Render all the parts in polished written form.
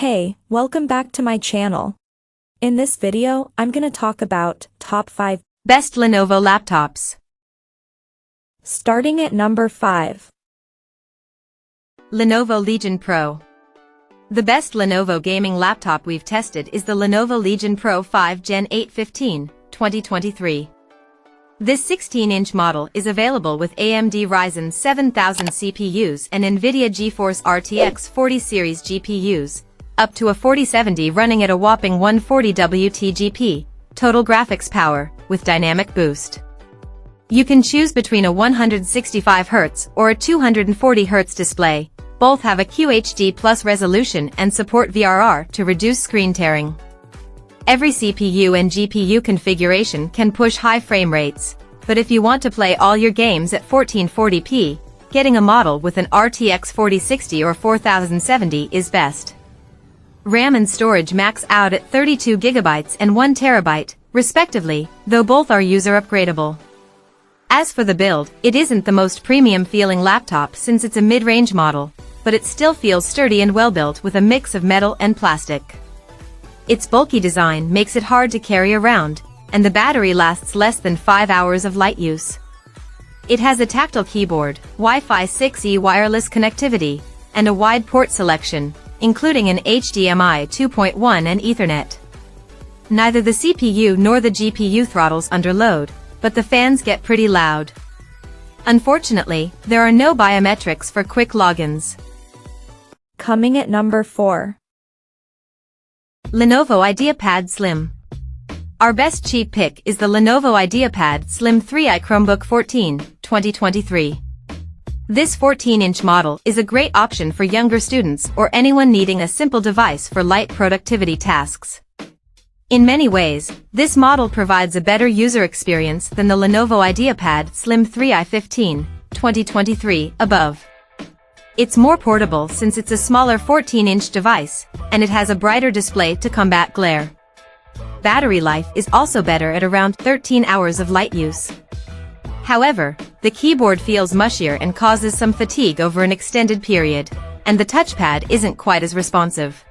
Hey, welcome back to my channel. In this video, I'm gonna talk about top 5 best Lenovo laptops. Starting at number 5. Lenovo Legion Pro. The best Lenovo gaming laptop we've tested is the Lenovo Legion Pro 5 Gen 8 15, 2023. This 16-inch model is available with AMD Ryzen 7000 CPUs and NVIDIA GeForce RTX 40 series GPUs, up to a 4070 running at a whopping 140 WTGP, total graphics power, with dynamic boost. You can choose between a 165Hz or a 240Hz display. Both have a QHD Plus resolution and support VRR to reduce screen tearing. Every CPU and GPU configuration can push high frame rates, but if you want to play all your games at 1440p, getting a model with an RTX 4060 or 4070 is best. RAM and storage max out at 32GB and 1TB, respectively, though both are user upgradable. As for the build, it isn't the most premium-feeling laptop since it's a mid-range model, but it still feels sturdy and well-built with a mix of metal and plastic. Its bulky design makes it hard to carry around, and the battery lasts less than 5 hours of light use. It has a tactile keyboard, Wi-Fi 6E wireless connectivity, and a wide port selection, including an HDMI 2.1 and Ethernet. Neither the CPU nor the GPU throttles under load, but the fans get pretty loud. Unfortunately, there are no biometrics for quick logins. Coming at number 4. Lenovo IdeaPad Slim. Our best cheap pick is the Lenovo IdeaPad Slim 3i Chromebook 14, 2023. This 14-inch model is a great option for younger students or anyone needing a simple device for light productivity tasks. In many ways, this model provides a better user experience than the Lenovo IdeaPad Slim 3i 15, 2023, above. It's more portable since it's a smaller 14-inch device, and it has a brighter display to combat glare. Battery life is also better at around 13 hours of light use. However, the keyboard feels mushier and causes some fatigue over an extended period, and the touchpad isn't quite as responsive.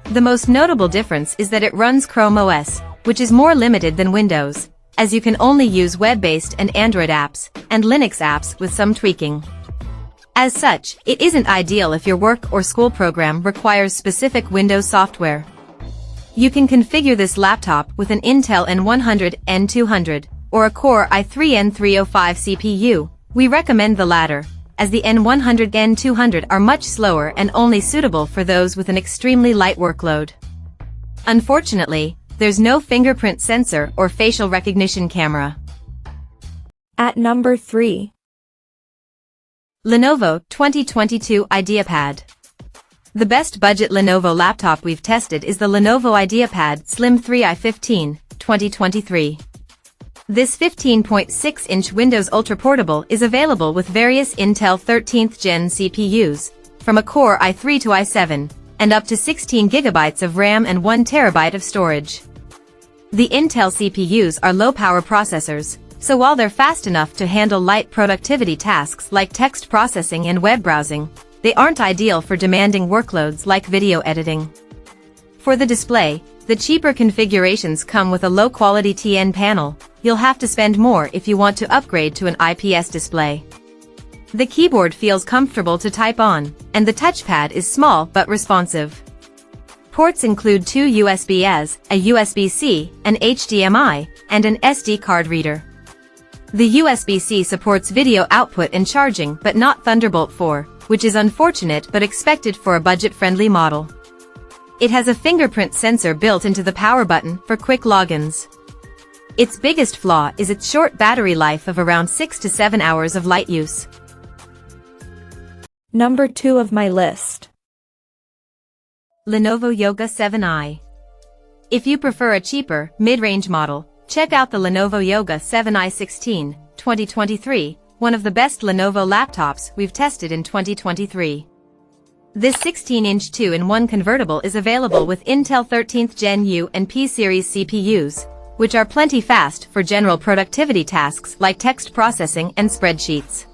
The most notable difference is that it runs Chrome OS, which is more limited than Windows, as you can only use web-based and Android apps, and Linux apps with some tweaking. As such, it isn't ideal if your work or school program requires specific Windows software. You can configure this laptop with an Intel N100, N200, or a Core i3-N305 CPU. We recommend the latter, as the N100, N200 are much slower and only suitable for those with an extremely light workload. Unfortunately, there's no fingerprint sensor or facial recognition camera. At number 3. Lenovo 2022 IdeaPad. The best budget Lenovo laptop we've tested is the Lenovo IdeaPad Slim 3i 15, 2023. This 15.6-inch Windows Ultra Portable is available with various Intel 13th Gen CPUs, from a Core i3 to i7, and up to 16GB of RAM and 1TB of storage. The Intel CPUs are low-power processors, so while they're fast enough to handle light productivity tasks like text processing and web browsing, they aren't ideal for demanding workloads like video editing. For the display, the cheaper configurations come with a low-quality TN panel. You'll have to spend more if you want to upgrade to an IPS display. The keyboard feels comfortable to type on, and the touchpad is small but responsive. Ports include 2 USB-As, a USB-C, an HDMI, and an SD card reader. The USB-C supports video output and charging but not Thunderbolt 4, which is unfortunate but expected for a budget-friendly model. It has a fingerprint sensor built into the power button for quick logins. Its biggest flaw is its short battery life of around 6 to 7 hours of light use. Number 2 of my list. Lenovo Yoga 7i. If you prefer a cheaper, mid-range model, check out the Lenovo Yoga 7i 16, 2023, one of the best Lenovo laptops we've tested in 2023. This 16-inch 2-in-1 convertible is available with Intel 13th Gen U and P series CPUs, which are plenty fast for general productivity tasks like text processing and spreadsheets.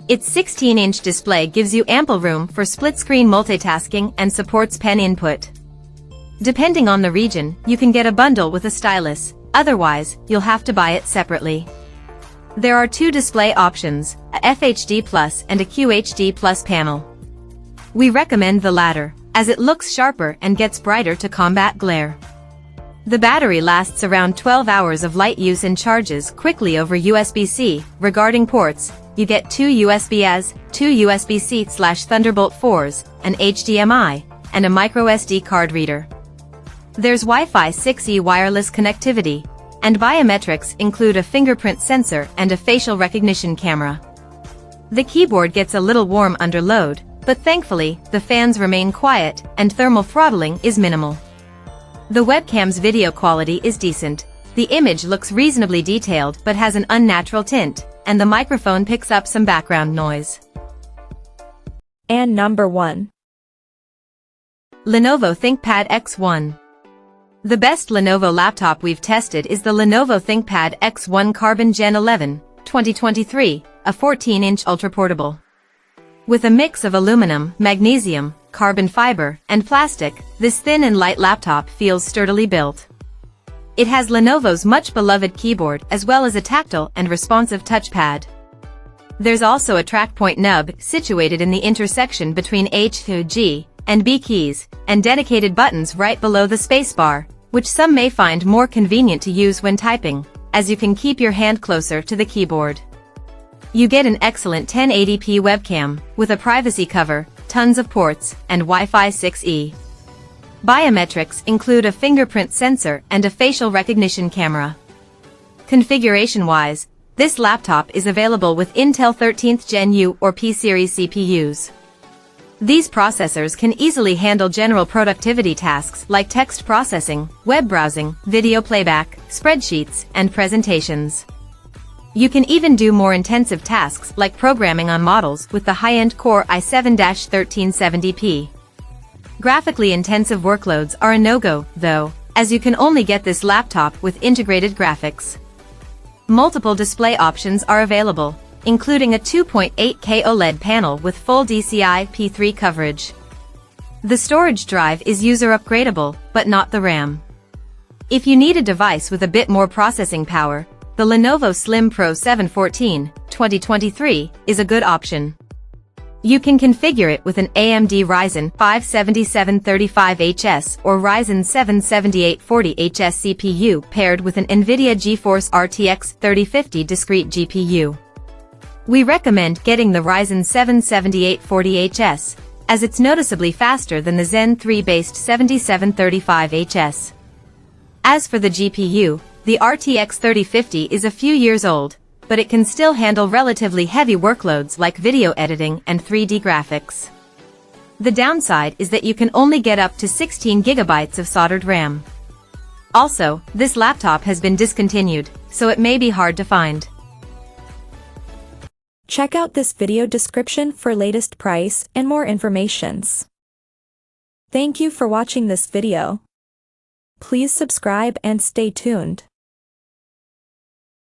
Its 16-inch display gives you ample room for split-screen multitasking and supports pen input. Depending on the region, you can get a bundle with a stylus, otherwise, you'll have to buy it separately. There are two display options, a FHD Plus and a QHD Plus panel. We recommend the latter, as it looks sharper and gets brighter to combat glare. The battery lasts around 12 hours of light use and charges quickly over USB-C. Regarding ports, you get two USB-As, two USB-C/Thunderbolt 4s, an HDMI, and a microSD card reader. There's Wi-Fi 6E wireless connectivity, and biometrics include a fingerprint sensor and a facial recognition camera. The keyboard gets a little warm under load, but thankfully, the fans remain quiet and thermal throttling is minimal. The webcam's video quality is decent. The image looks reasonably detailed but has an unnatural tint, and the microphone picks up some background noise. And number 1. Lenovo ThinkPad X1. The best Lenovo laptop we've tested is the Lenovo ThinkPad X1 Carbon Gen 11, 2023, a 14-inch ultra-portable. With a mix of aluminum, magnesium, carbon fiber, and plastic, this thin and light laptop feels sturdily built. It has Lenovo's much-beloved keyboard as well as a tactile and responsive touchpad. There's also a trackpoint nub situated in the intersection between H, G, and B keys, and dedicated buttons right below the spacebar, which some may find more convenient to use when typing, as you can keep your hand closer to the keyboard. You get an excellent 1080p webcam, with a privacy cover, tons of ports, and Wi-Fi 6E. Biometrics include a fingerprint sensor and a facial recognition camera. Configuration-wise, this laptop is available with Intel 13th Gen U or P-series CPUs. These processors can easily handle general productivity tasks like text processing, web browsing, video playback, spreadsheets, and presentations. You can even do more intensive tasks like programming on models with the high-end Core i7-1370p. Graphically intensive workloads are a no-go, though, as you can only get this laptop with integrated graphics. Multiple display options are available, including a 2.8K OLED panel with full DCI-P3 coverage. The storage drive is user upgradable, but not the RAM. If you need a device with a bit more processing power, the Lenovo Slim Pro 714, 2023, is a good option. You can configure it with an AMD Ryzen 5 7735HS or Ryzen 7 7840HS CPU paired with an NVIDIA GeForce RTX 3050 discrete GPU. We recommend getting the Ryzen 7 7840HS, as it's noticeably faster than the Zen 3-based 7735HS. As for the GPU, the RTX 3050 is a few years old, but it can still handle relatively heavy workloads like video editing and 3D graphics. The downside is that you can only get up to 16 GB of soldered RAM. Also, this laptop has been discontinued, so it may be hard to find. Check out this video description for latest price and more informations. Thank you for watching this video. Please subscribe and stay tuned.